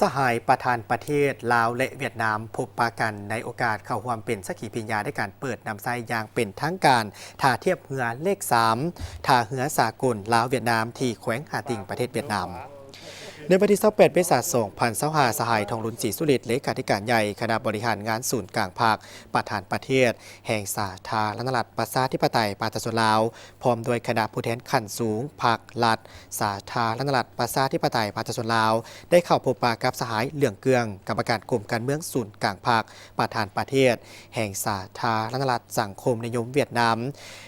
สหายประธานประเทศลาวและเวียดนามพบปะกันในโอกาสเข้าร่วมเป็นสักขีพยานในการเปิดนำไส้อย่างเป็นทางการท่าเทียบเรือเลข3ท่าเรือสากลลาวเวียดนามที่แขวงหาติงประเทศเวียดนามในวันที่28เมษายน2025สหายทองลุ้นศรีสุริตเลขาธิการใหญ่คณะบริหารงานศูนย์กลางภาคประธานประเทศแห่งสาธารณรัฐประชาธิปไตยประชาชนลาวพร้อมโดยคณะผู้แทนขั้นสูงภาครัฐสาธารณรัฐประชาธิปไตยประชาชนลาวได้เข้าพบปะกับสหายเหลืองเกืองกรรมการกลุ่มการเมืองศูนย์กลางภาคประธานประเทศแห่งสาธารณรัฐสังคมนิยมเวียดนาม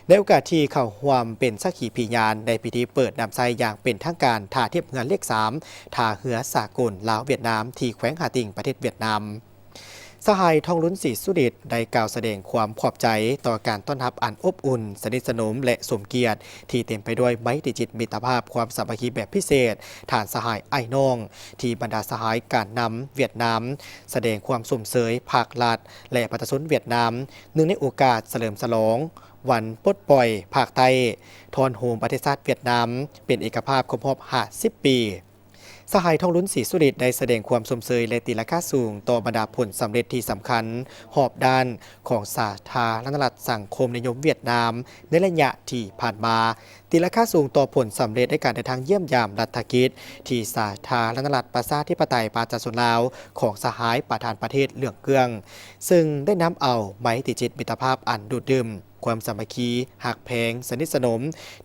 ในโอกาสที่เข้าร่วมเป็นสักขีพยานในพิธีเปิดนำไส้อย่างเป็นทางการท่าเทียบเรือเลข3ท่าเรือสากลลาวเวียดนามที่แขวงหาติงประเทศเวียดนามสหายทองลุ้นศรีสุริตได้กล่าวแสดงความขอบใจต่อการต้อนรับอันอบอุ่นสนิทสนมและสมเกียรติที่เต็มไปด้วยไมตรีจิตมิตรภาพความสามัคคีแบบพิเศษฐานสหายไอ้น้องที่บรรดาสหายการนำเวียดนามแสดงความสมเสยภาครัฐและประชาชนเวียดนามเนื่องในโอกาสเฉลิมฉลองวันปลดปล่อยภาคใต้ทอนโฮมประเทศชาติเวียดนามเป็นเอกภาพครบรอบ50 ปีสหายทองลุ้นศรีสุริตได้แสดงความสมเสยและตีราคาสูงต่อบรรดาผลสำเร็จที่สำคัญหอบด้านของสาธารณรัฐสังคมนิยมเวียดนามในระยะที่ผ่านมาตีราคาสูงต่อผลสำเร็จในการเดินทางเยี่ยมยามรัฐกิจที่สาธารณรัฐประชาธิปไตยประชาชนลาวของสหายประธานประเทศเหลืองเกืองซึ่งได้นำเอาไมตรีจิตมิตรภาพอันดูดดื่มความสามัคคีหักแพงสนิทสนม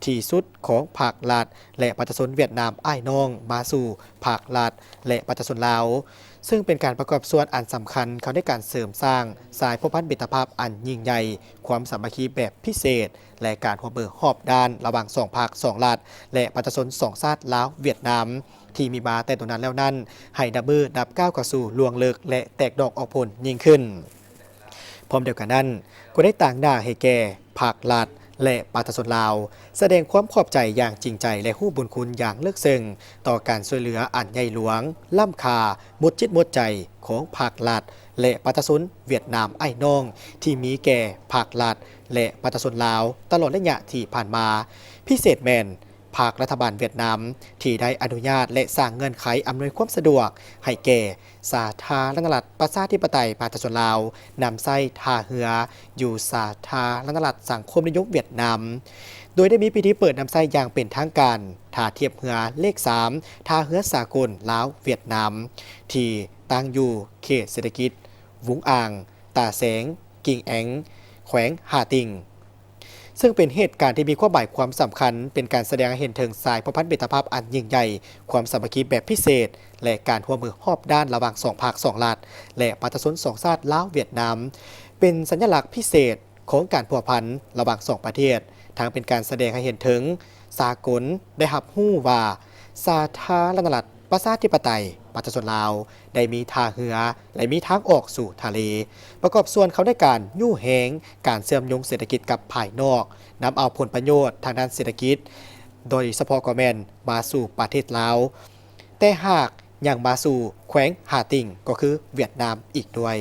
ที่สุดของภาครัฐและประชาชนเวียดนามอ้ายน้องมาสู่ภาครัฐและประชาชนลาวซึ่งเป็นการประกอบส่วนอันสำคัญเขาได้การเสริมสร้างสายพันธมิตรภาพอันยิ่งใหญ่ความสามัคคีแบบพิเศษและการหัวเบิกหอบด้านระหว่าง2 ภาค 2 รัฐและประชาชน2 ชาติลาวเวียดนามที่มีมาแต่ตรงนั้นแล้วนั้นให้ดับมือดับก้าวเข้าสู่ลวงเลิกและแตกดอกออกผลยิ่งขึ้นพร้อมเดียวกันนั้นก็ได้ต่างด่าให้แก่ภาครัฐและประชาชนลาวแสดงความขอบใจอย่างจริงใจและฮู้บุญคุณอย่างเลิกซึ้งต่อการช่วยเหลืออันใหญ่หลวงล้ำค่าหมดจิตหมดใจของภาครัฐและประชาชนเวียดนามไอ้น้องที่มีแก่ภาครัฐและประชาชนลาวตลอดระยะที่ผ่านมาพิเศษแมนภาครัฐบาลเวียดนามที่ได้อนุญาตและสร้างเงื่อนไขอำนวยความสะดวกให้แก่สาธารณรัฐประชาธิปไตยประชาชนลาวนำไส้ท่าเรืออยู่สาธารณรัฐสังคมนิยมเวียดนามโดยได้มีพิธีเปิดนำไส้อย่างเป็นทางการท่าเทียบเรือเลข3ท่าเรือสากลลาวเวียดนามที่ตั้งอยู่เขตเศรษฐกิจวุ้งอ่างตาแสงกิ่งแองแขวงหาติงซึ่งเป็นเหตุการณ์ที่มีความหมายความสำคัญเป็นการแสดงให้เห็นถึงสายพันธมิตรภาพอันยิ่งใหญ่ความสามัคคีแบบพิเศษและการร่วมมือหอบด้านระหว่าง2 ภาค 2 รัฐและประชาชน2 ชาติลาวเวียดนามเป็นสัญลักษณ์พิเศษของการพัวพันระหว่าง2 ประเทศทั้งเป็นการแสดงให้เห็นถึงสากลได้รับรู้ว่าสาธารณรัฐประชาธิปไตยประชาชนลาวได้มีท่าเรือและมีทางออกสู่ทะเลประกอบส่วนเขาได้การยู่แหงการเชื่อมโยงเศรษฐกิจกับภายนอกนำเอาผลประโยชน์ทางด้านเศรษฐกิจโดยเฉพาะก็แม่นมาสู่ประเทศลาวแต่หากยังมาสู่แขวงหาติงก็คือเวียดนามอีกด้วย